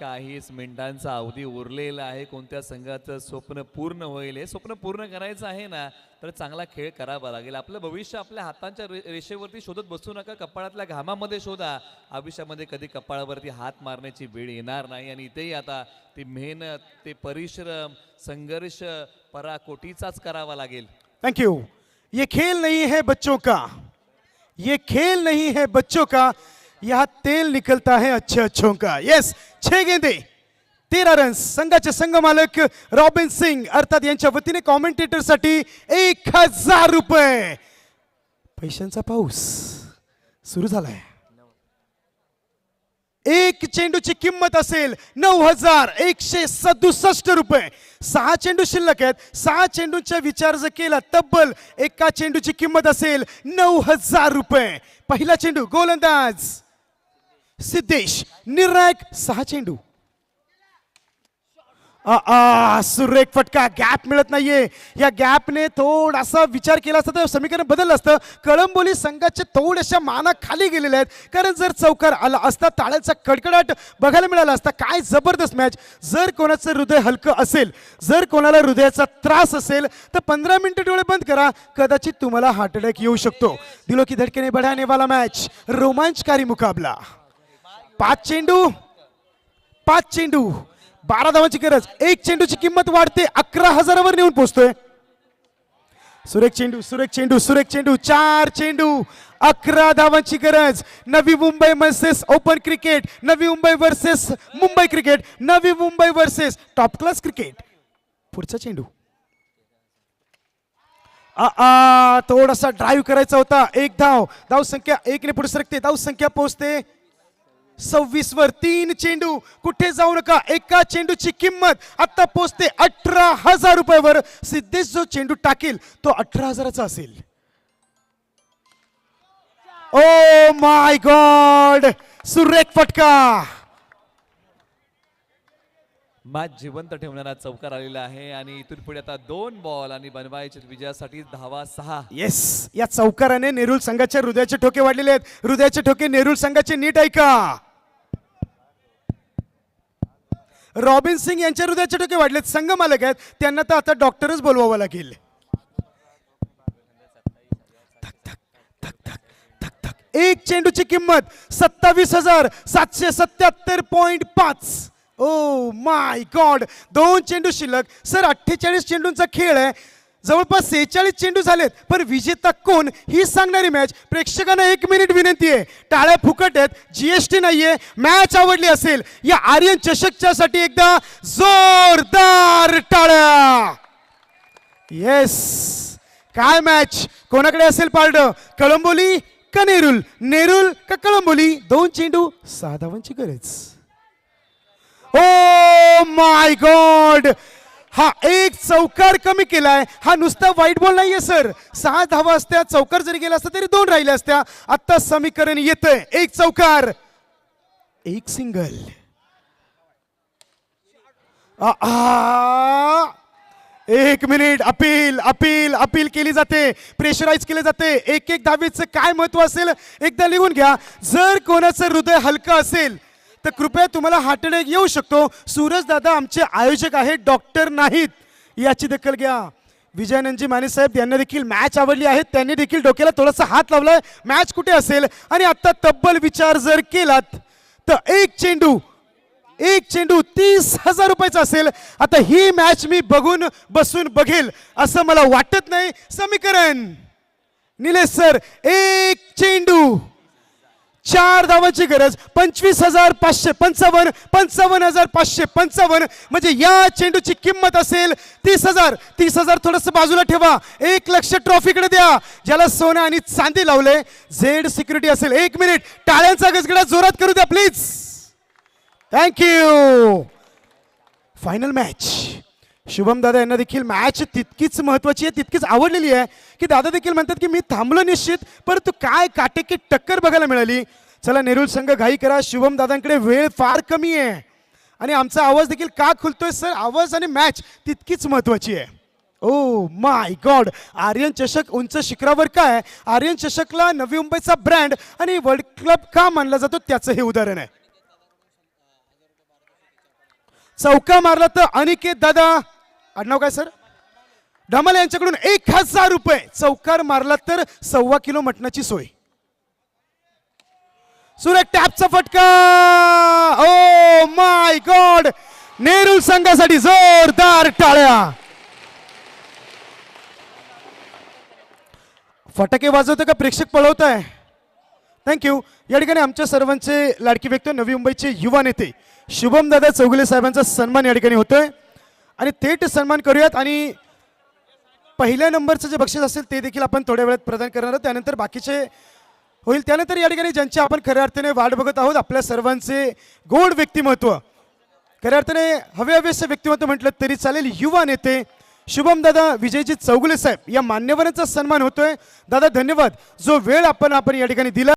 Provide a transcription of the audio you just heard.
काहीच मिनिटांचा अवधी उरलेला आहे. कोणत्या संघाचं स्वप्न पूर्ण होईल, हे स्वप्न पूर्ण करायचं आहे ना, तर चांगला खेळ करावा लागेल. आपलं भविष्य आपल्या हातांच्या रेषेवरती शोधत बसू नका, कपाळातल्या घामामध्ये शोधा. आयुष्यामध्ये कधी कपाळावरती हात मारण्याची वेळ येणार नाही. आणि इथेही आता ती मेहनत, ते परिश्रम, संघर्ष पराकोटीचाच करावा लागेल. Thank you. ये खेल नहीं है बच्चों का, ये खेल नहीं है बच्चों का, यहाँ तेल निकलता है अच्छे अच्छों का. यस, 6 गेंदे 13 रन्स. संघाचे संघ मालक रॉबिन सिंग अर्थात यांच्या वतीने कॉमेंटेटर साठी 1000 रुपये. पैशांचा पाऊस सुरू झालाय. एक चेंडूची किंमत असेल 9167 रुपये. 6 चेंडू शिल्लक आहेत. 6 चेंडूंचा विचार जर केला तब्बल एका चेंडूची किंमत असेल 9000 रुपये. पहिला चेंडू गोलंदाज सिद्धेश, निर्णायक 6 चेंडू. सुरेख फटका. गॅप मिळत नाहीये. या गॅपने थोडासा विचार केला असता तर समीकरण बदललं असतं. कळंबोली संघाचे थोड्याशा माना खाली गेलेल्या आहेत, कारण जर चौकार आला असता टाळ्याचा कडकडाट बघायला मिळाला असता. काय जबरदस्त मॅच. जर कोणाचं हृदय हलकं असेल, जर कोणाला हृदयाचा त्रास असेल तर 15 मिनिटं डोळे बंद करा, कदाचित तुम्हाला हार्ट अटॅक येऊ शकतो. दिलो की धडकेने बढ़ाने वाला मॅच, रोमांचकारी मुकाबला. 5 चेंडू 12 धावांची गरज. एक चेंडूची किंमत वाढते, 11,000वर नेऊन पोहोचतोय. सुरेख चेंडू 4 चेंडू 11 धावांची गरज. Navi Mumbai versus open cricket, Navi Mumbai versus Mumbai cricket, Navi Mumbai versus top class cricket. पुढचा चेंडू थोडासा ड्राईव्ह करायचा होता. एक धाव संख्या 1 ने पुढे सरकते. धाव संख्या पोहोचते 26 वर. 3 चेंडू, कुठे जाऊ नका. एका चेंडूची किंमत आता पोहोचते 18,000 रुपयावर. सिद्धेश जो चेंडू टाकेल तो 18,000चा असेल. ओ माय गॉड, सुरेख फटका. मॅच जिवंत ठेवणारा चौकार आलेला आहे. आणि इथून पुढे आता 2 बॉल आणि बनवायचे विजयासाठी धावा 6. येस, या चौकाराने नेरूळ संघाच्या हृदयाचे ठोके वाढलेले आहेत. हृदयाचे ठोके नेरूळ संघाचे नीट ऐका. रॉबिन सिंग यांच्या हृदयाचे ठोके वाढलेत. संघ मालक आहेत, त्यांना तर आता डॉक्टरच बोलवावं लागेल. एक चेंडूची किंमत 27,777.5. Oh my God. 2 चेंडू शिल्लक. सर 48 चेंडूंचा खेळ आहे. जवळपास 46 चेंडू झालेत, पण विजेता कोण ही सांगणारी मॅच. प्रेक्षकांना 1 मिनिट विनंती आहे. टाळ्या फुकट आहेत, जीएसटी नाहीये. मॅच आवडली असेल या आर्यन चषकच्या साठी एकदा जोरदार टाळ्या. येस, काय मॅच. कोणाकडे असेल पारडं, कळंबोली का नेरूळ, नेरूळ का कळंबोली. 2 चेंडू 6 धावांची गरज. ओ माय गॉड, हा एक चौकार कमी केलाय. हा नुसता व्हाईट बॉल नाहीये सर. 6 धावा असत्या, चौकार जरी गेला असता तरी 2 राहिल्या असत्या. आता समीकरण येतंय 1 चौकार 1 सिंगल. 1 मिनिट. अपील केली जाते, प्रेशराईज केले जाते. एक धावेचं काय महत्व असेल एकदा लिहून घ्या. जर कोणाचं हृदय हलकं असेल तर कृपया तुम्हाला हार्ट अटॅक येऊ शकतो. सूरज दादा आमचे आयोजक आहेत, डॉक्टर नाहीत, याची दखल घ्या. विजयानंदजी माने साहेब यांना देखील मॅच आवडली आहे. त्यांनी देखील डोक्याला थोडासा हात लावलाय. मॅच कुठे असेल. आणि आता तब्बल विचार जर केलात तर एक चेंडू 30,000 रुपयाचा असेल. आता ही मॅच मी बसून बघेल असं मला वाटत नाही. समीकरण निलेश सर. 1 चेंडू 4 धावांची गरज. 25,555, 55,555. म्हणजे या चेंडूची किंमत असेल 30,000. 30,000 थोडंसं बाजूला ठेवा. 1 लक्ष ट्रॉफीकडे द्या, ज्याला सोनं आणि चांदी लावले. झेड सिक्युरिटी असेल. 1 मिनिट. टाळ्यांचा गजगडा जोरात करू द्या please. Thank you. Final match. Shubham दादा यांना देखील मॅच तितकीच महत्वाची आहे, तितकीच आवडलेली आहे की दादा देखील म्हणतात की मी थांबलो निश्चित, परंतु काय काटेकी टक्कर बघायला मिळाली. चला नेरूळ संघ घाई करा. शुभम दादांकडे वेळ फार कमी आहे आणि आमचा आवाज देखील का खुलतोय सर. आवाज आणि मॅच तितकीच महत्वाची आहे. Oh my God. आर्यन चषक उंच शिखरावर काय. आर्यन चषकला नवी मुंबईचा ब्रँड आणि वर्ल्ड क्लब का मानला जातो त्याचं हे उदाहरण आहे. चौका मारला तर अनिकेत दादा, आडनाव काय सर, धमाल यांच्याकडून 1000 रुपये. चौकार मारला तर 1.25 किलो मटणाची सोय. सुरेख टॅपचा फटका. ओ माय गॉड, नेरूल संघासाठी जोरदार टाळ्या. फटाके वाजवतं का प्रेक्षक पळवत आहे. थँक्यू. या ठिकाणी आमच्या सर्वांचे लाडकी व्यक्ती नवी मुंबईचे युवा नेते शुभम दादा चौगुले साहेबांचा सन्मान या ठिकाणी होतोय आणि थेट सन्मान करूयात. आणि पहिल्या नंबरचं जे बक्षीस असेल ते देखील आपण थोड्या वेळात प्रदान करणार आहोत. त्यानंतर बाकीचे होईल. त्यानंतर या ठिकाणी ज्यांची आपण खऱ्या अर्थाने वाट बघत आहोत, आपल्या सर्वांचे गोड व्यक्तिमत्व, खऱ्या अर्थाने हवेहवेसे व्यक्तिमत्व म्हटलं तरी चालेल, युवा नेते शुभम दादा विजयजी चौगुले साहेब या मान्यवरांचा सन्मान होतोय. दादा धन्यवाद, जो वेळ आपण या ठिकाणी दिला.